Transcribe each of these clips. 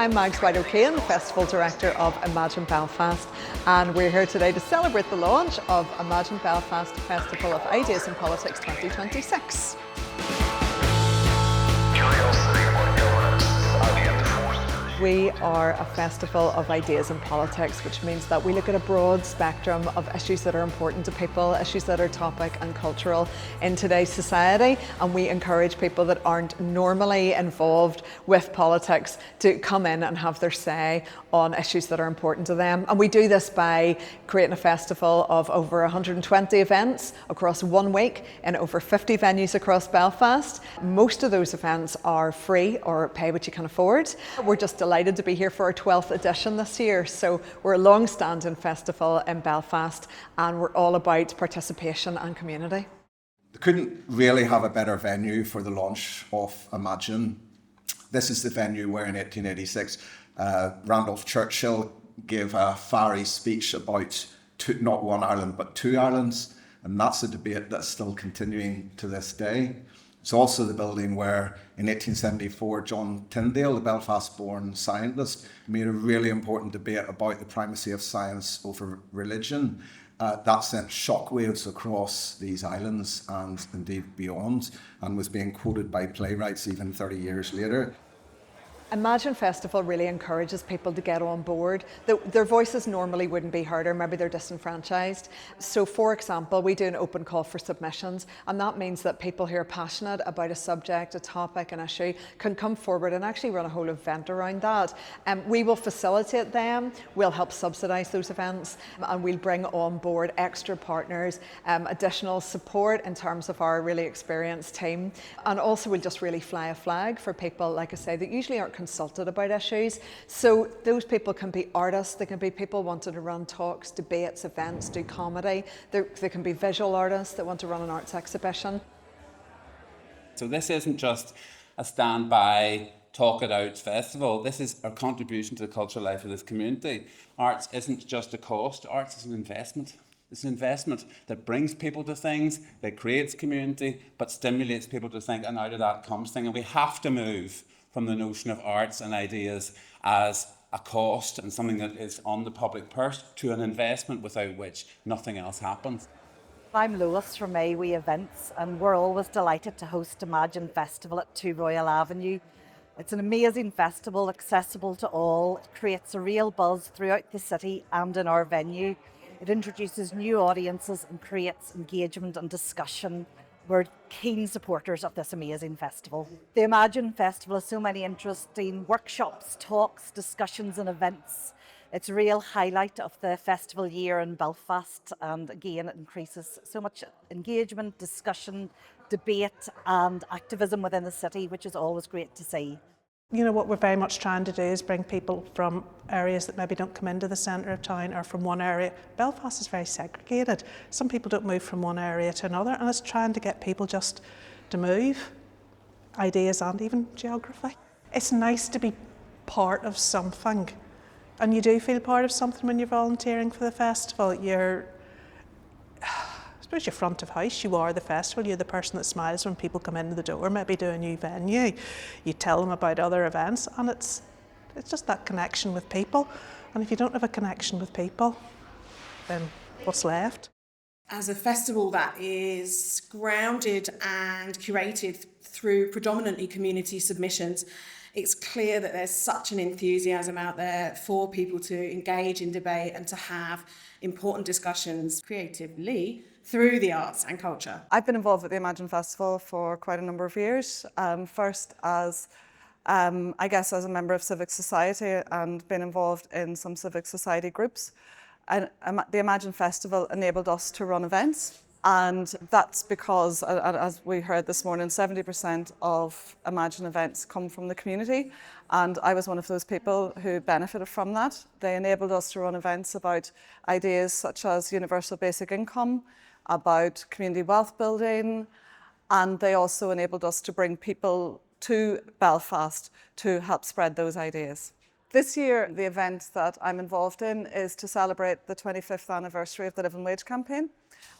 I'm Mags White O'Kane, Festival Director of Imagine Belfast, and we're here today to celebrate the launch of Imagine Belfast Festival of Ideas in Politics 2026. We are a festival of ideas in politics, which means that we look at a broad spectrum of issues that are important to people, issues that are topic and cultural in today's society, and we encourage people that aren't normally involved with politics to come in and have their say on issues that are important to them. And we do this by creating a festival of over 120 events across 1 week in over 50 venues across Belfast. Most of those events are free or pay what you can afford. We're just delighted to be here for our 12th edition this year. So we're a long-standing festival in Belfast and we're all about participation and community. They couldn't really have a better venue for the launch of Imagine. This is the venue where in 1886 Randolph Churchill gave a fiery speech about not one Ireland but two Irelands, and that's a debate that's still continuing to this day. It's also the building where in 1874 John Tyndale, the Belfast-born scientist, made a really important debate about the primacy of science over religion. That sent shockwaves across these islands and indeed beyond, and was being quoted by playwrights even 30 years later. Imagine Festival really encourages people to get on board. Their voices normally wouldn't be heard, or maybe they're disenfranchised. So for example, we do an open call for submissions, and that means that people who are passionate about a subject, a topic, an issue can come forward and actually run a whole event around that. We will facilitate them, we'll help subsidise those events, and we'll bring on board extra partners, additional support in terms of our really experienced team. And also we'll just really fly a flag for people, like I say, that usually aren't consulted about issues. So those people can be artists, they can be people wanting to run talks, debates, events, do comedy. They can be visual artists that want to run an arts exhibition. So this isn't just a standby, talk it out festival. This is our contribution to the cultural life of this community. Arts isn't just a cost, arts is an investment. It's an investment that brings people to things, that creates community, but stimulates people to think, and out of that comes things. And we have to move from the notion of arts and ideas as a cost and something that is on the public purse to an investment without which nothing else happens. I'm Lois from AWE Events, and we're always delighted to host Imagine Festival at 2 Royal Avenue. It's an amazing festival, accessible to all. It creates a real buzz throughout the city and in our venue. It introduces new audiences and creates engagement and discussion. We're keen supporters of this amazing festival. The Imagine Festival has so many interesting workshops, talks, discussions and events. It's a real highlight of the festival year in Belfast, and again it increases so much engagement, discussion, debate and activism within the city, which is always great to see. You know, what we're very much trying to do is bring people from areas that maybe don't come into the centre of town or from one area. Belfast is very segregated. Some people don't move from one area to another, and it's trying to get people just to move, ideas and even geography. It's nice to be part of something, and you do feel part of something when you're volunteering for the festival. I suppose you're front of house, you are the festival, you're the person that smiles when people come into the door, maybe do a new venue. You tell them about other events, and it's just that connection with people. And if you don't have a connection with people, then what's left? As a festival that is grounded and curated through predominantly community submissions, it's clear that there's such an enthusiasm out there for people to engage in debate and to have important discussions creatively through the arts and culture. I've been involved with the Imagine Festival for quite a number of years. First as, I guess, as a member of civic society and been involved in some civic society groups. And the Imagine Festival enabled us to run events. And that's because, as we heard this morning, 70% of Imagine events come from the community. And I was one of those people who benefited from that. They enabled us to run events about ideas such as universal basic income, about community wealth building, and they also enabled us to bring people to Belfast to help spread those ideas. This year, the event that I'm involved in is to celebrate the 25th anniversary of the Living Wage campaign.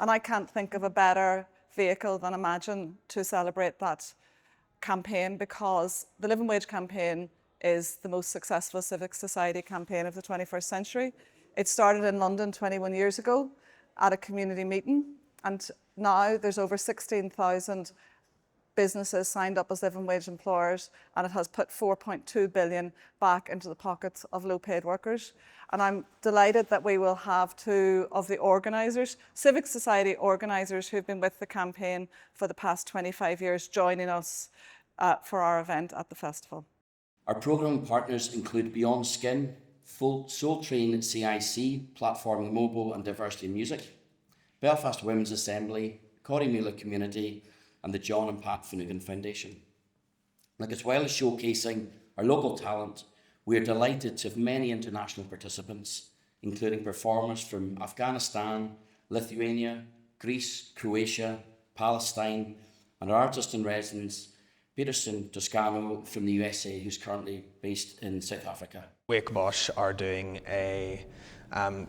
And I can't think of a better vehicle than Imagine to celebrate that campaign, because the Living Wage campaign is the most successful civic society campaign of the 21st century. It started in London 21 years ago at a community meeting, and now there's over 16,000 businesses signed up as living wage employers, and it has put 4.2 billion back into the pockets of low-paid workers. And I'm delighted that we will have two of the organisers, civic society organisers who've been with the campaign for the past 25 years, joining us for our event at the festival. Our programme partners include Beyond Skin, Soul Train CIC, Platforming Mobile and Diversity in Music, Belfast Women's Assembly, Corrymeela Community, and the John and Pat Finnegan Foundation. As well as showcasing our local talent, we are delighted to have many international participants, including performers from Afghanistan, Lithuania, Greece, Croatia, Palestine, and our artist in residence, Peterson Toscano from the USA, who's currently based in South Africa. Wake Bosch are doing a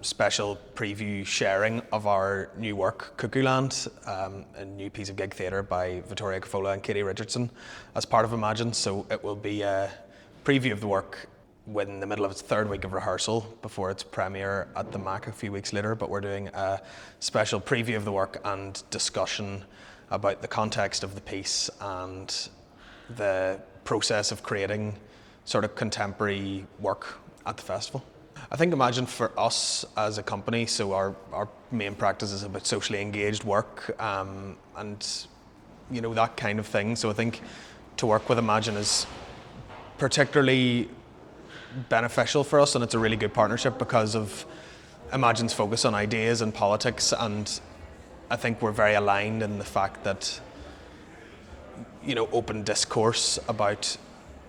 special preview sharing of our new work, Cuckoo Land, a new piece of gig theatre by Vittoria Cafola and Katie Richardson as part of Imagine. So it will be a preview of the work in the middle of its third week of rehearsal before its premiere at the MAC a few weeks later. But we're doing a special preview of the work and discussion about the context of the piece and the process of creating sort of contemporary work at the festival. I think Imagine for us as a company, so our main practice is about socially engaged work and that kind of thing. So I think to work with Imagine is particularly beneficial for us, and it's a really good partnership because of Imagine's focus on ideas and politics, and I think we're very aligned in the fact that open discourse about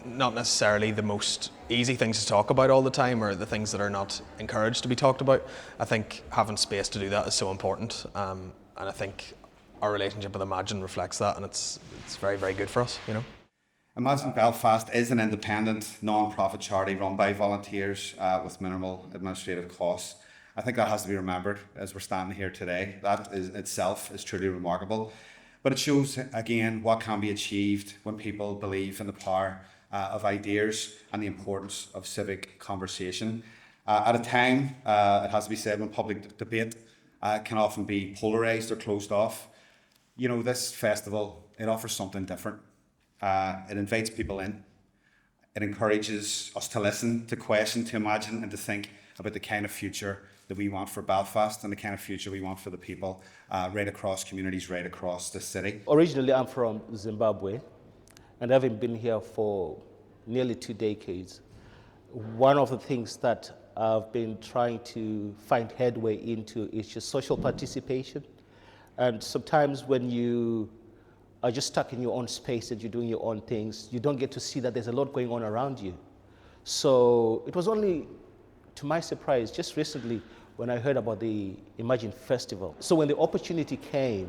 not necessarily the most easy things to talk about all the time or the things that are not encouraged to be talked about. I think having space to do that is so important, and I think our relationship with Imagine reflects that, and it's very, very good for us, Imagine Belfast is an independent, non-profit charity run by volunteers with minimal administrative costs. I think that has to be remembered as we're standing here today. That itself is truly remarkable. But it shows, again, what can be achieved when people believe in the power of ideas and the importance of civic conversation. At a time, it has to be said, when public debate can often be polarised or closed off, this festival, it offers something different. It invites people in. It encourages us to listen, to question, to imagine, and to think about the kind of future that we want for Belfast and the kind of future we want for the people right across communities, right across the city. Originally, I'm from Zimbabwe, and having been here for nearly 2 decades, one of the things that I've been trying to find headway into is just social participation. And sometimes when you are just stuck in your own space and you're doing your own things, you don't get to see that there's a lot going on around you. So it was only to my surprise just recently when I heard about the Imagine Festival. So when the opportunity came,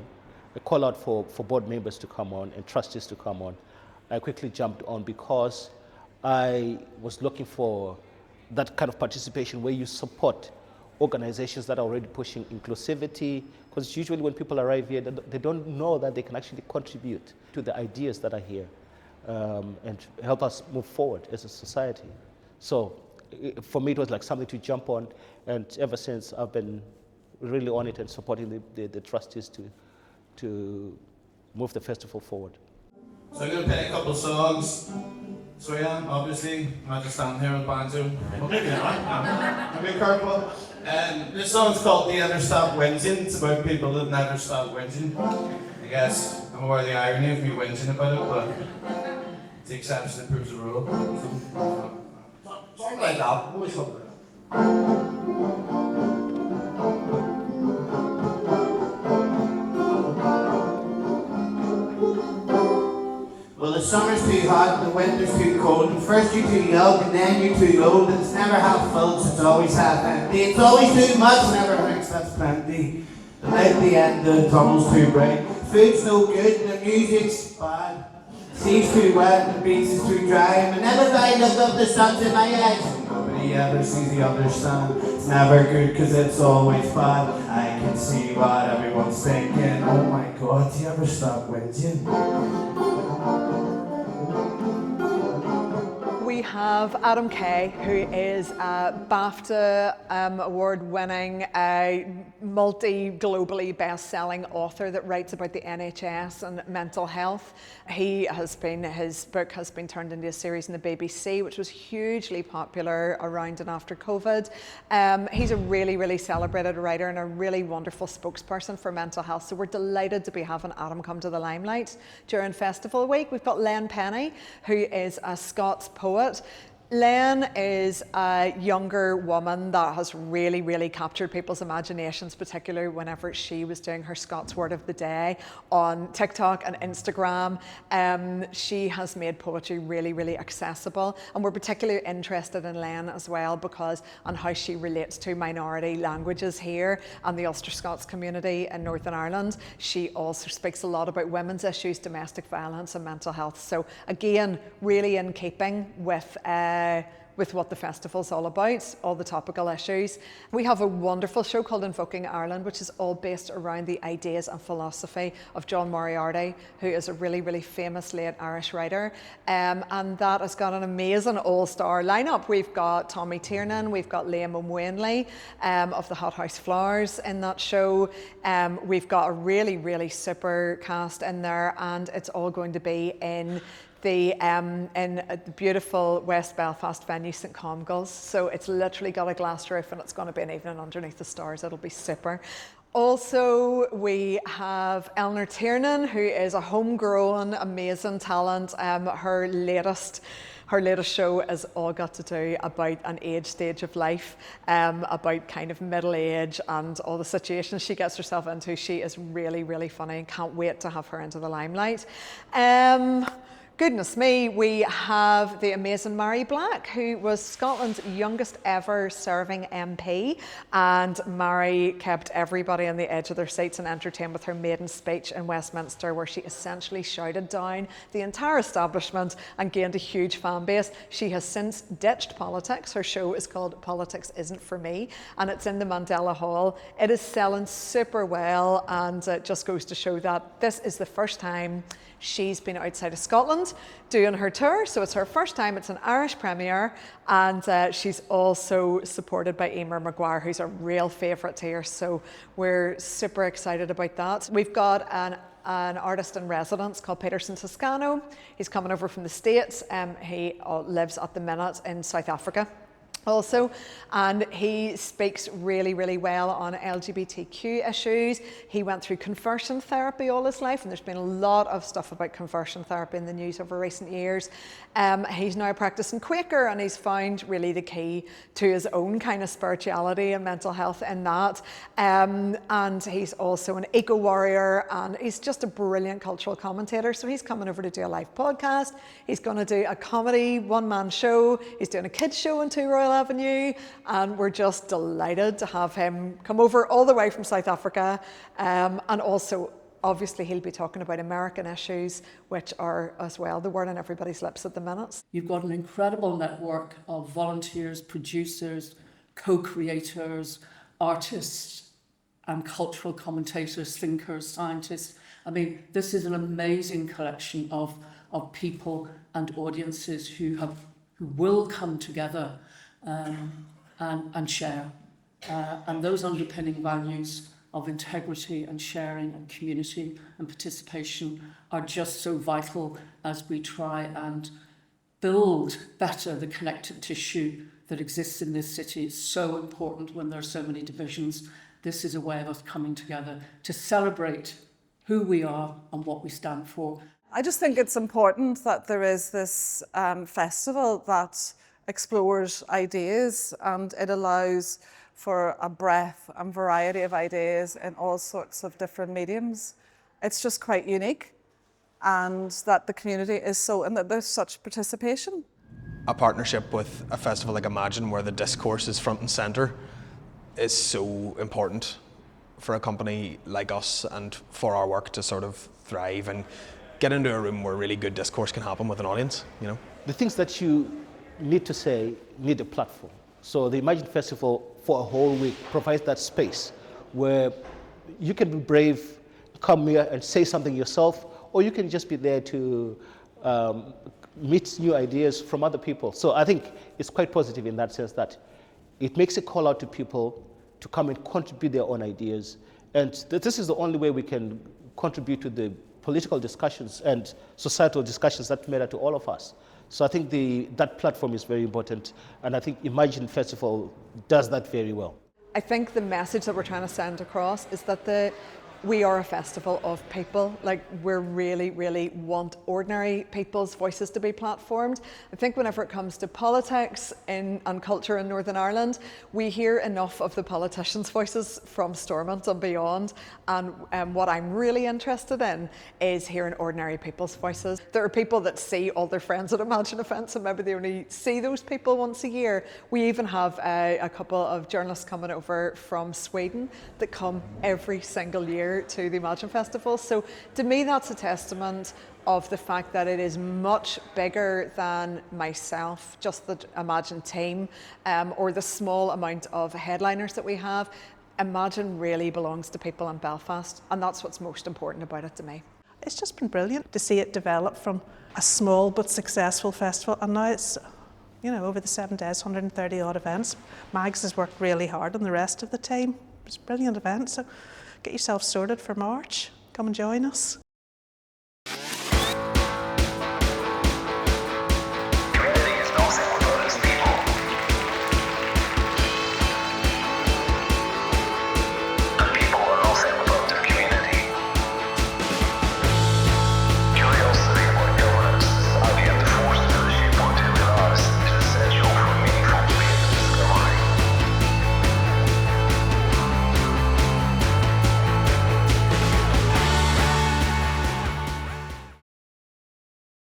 a call out for board members to come on and trustees to come on, I quickly jumped on because I was looking for that kind of participation where you support organizations that are already pushing inclusivity, because usually when people arrive here, they don't know that they can actually contribute to the ideas that are here and help us move forward as a society. So for me, it was like something to jump on, and ever since I've been really on it and supporting the trustees to move the festival forward. So I'm going to play a couple of songs. So yeah, obviously, I'm not just standing here with banjo. I'm being careful. This song's called Never Stop Whinging. It's about people that never stop whinging. I guess I'm aware of the irony of me whinging about it, but it's the exception that proves the rule. Something like that. Always something like that. Well, the summer's too hot, the winter's too cold, and first you're too young and then you're too old, and it's never half full, so it's always half empty. It's always too much, never thinks that's plenty. The light at the end of the tunnel's too bright, food's no good, and the music's bad. The sea's too wet, and the beach is too dry, and whenever I look up, the sun's in my eyes. And nobody ever sees the other stand. It's never good, cause it's always bad. I can see what everyone's thinking. Oh my god, do you ever stop whinging? We have Adam Kay, who is a BAFTA award-winning, multi-globally best-selling author that writes about the NHS and mental health. His book has been turned into a series in the BBC, which was hugely popular around and after COVID. He's a really, really celebrated writer and a really wonderful spokesperson for mental health. So we're delighted to be having Adam come to the limelight during Festival Week. We've got Len Penny, who is a Scots poet. Len is a younger woman that has really, really captured people's imaginations, particularly whenever she was doing her Scots Word of the Day on TikTok and Instagram. She has made poetry really, really accessible, and we're particularly interested in Len as well because on how she relates to minority languages here and the Ulster Scots community in Northern Ireland. She also speaks a lot about women's issues, domestic violence and mental health. So again, really in keeping with what the festival's all about, all the topical issues. We have a wonderful show called Invoking Ireland, which is all based around the ideas and philosophy of John Moriarty, who is a really, really famous late Irish writer. And that has got an amazing all-star lineup. We've got Tommy Tiernan, we've got Liam O'Muinley of the Hot House Flowers in that show. We've got a really, really super cast in there, and it's all going to be in the beautiful West Belfast venue, St Comgall's. So it's literally got a glass roof and it's going to be an evening underneath the stars. It'll be super. Also, we have Eleanor Tiernan, who is a homegrown, amazing talent. Her latest show has all got to do about an age stage of life, about kind of middle age and all the situations she gets herself into. She is really, really funny and can't wait to have her into the limelight. Goodness me, we have the amazing Mary Black, who was Scotland's youngest ever serving MP, and Mary kept everybody on the edge of their seats and entertained with her maiden speech in Westminster, where she essentially shouted down the entire establishment and gained a huge fan base. She has since ditched politics. Her show is called Politics Isn't For Me, and it's in the Mandela Hall. It is selling super well, and it just goes to show that this is the first time she's been outside of Scotland doing her tour, so it's her first time. It's an Irish premiere, and she's also supported by Emer Maguire, who's a real favourite here, so we're super excited about that. We've got an artist in residence called Peterson Toscano. He's coming over from the States. He lives at the minute in South Africa also, and he speaks really, really well on LGBTQ issues. He went through conversion therapy all his life, and there's been a lot of stuff about conversion therapy in the news over recent years. He's now practicing Quaker, and he's found really the key to his own kind of spirituality and mental health in that. And he's also an eco-warrior, and he's just a brilliant cultural commentator. So he's coming over to do a live podcast. He's going to do a comedy one-man show. He's doing a kids show on 2 Royal Avenue, and we're just delighted to have him come over all the way from South Africa, and also obviously he'll be talking about American issues, which are as well the word on everybody's lips at the minute. You've got an incredible network of volunteers, producers, co-creators, artists and cultural commentators, thinkers, scientists. I mean, this is an amazing collection of people and audiences who will come together and share. And those underpinning values of integrity and sharing and community and participation are just so vital as we try and build better the connective tissue that exists in this city. It's so important when there are so many divisions. This is a way of us coming together to celebrate who we are and what we stand for. I just think it's important that there is this festival that explores ideas, and it allows for a breadth and variety of ideas in all sorts of different mediums. It's just quite unique, and that the community is so, and that there's such participation. A partnership with a festival like Imagine, where the discourse is front and centre, is so important for a company like us and for our work to sort of thrive and get into a room where really good discourse can happen with an audience, you know. The things that you need to say need a platform. So the Imagine Festival for a whole week provides that space where you can be brave, come here and say something yourself, or you can just be there to meets new ideas from other people. So I think it's quite positive in that sense that it makes a call out to people to come and contribute their own ideas. And this is the only way we can contribute to the political discussions and societal discussions that matter to all of us. So I think that platform is very important, and I think Imagine Festival does that very well. I think the message that we're trying to send across is that we are a festival of people. Like, we really, really want ordinary people's voices to be platformed. I think whenever it comes to politics and culture in Northern Ireland, we hear enough of the politicians' voices from Stormont and beyond. And what I'm really interested in is hearing ordinary people's voices. There are people that see all their friends at Imagine events and maybe they only see those people once a year. We even have a couple of journalists coming over from Sweden that come every single year to the Imagine Festival. So to me, that's a testament of the fact that it is much bigger than myself, just the Imagine team, or the small amount of headliners that we have. Imagine really belongs to people in Belfast, and that's what's most important about it to me. It's just been brilliant to see it develop from a small but successful festival, and now it's, over the 7 days, 130 odd events. Mags has worked really hard on the rest of the team. It's a brilliant event, so get yourself sorted for March. Come and join us.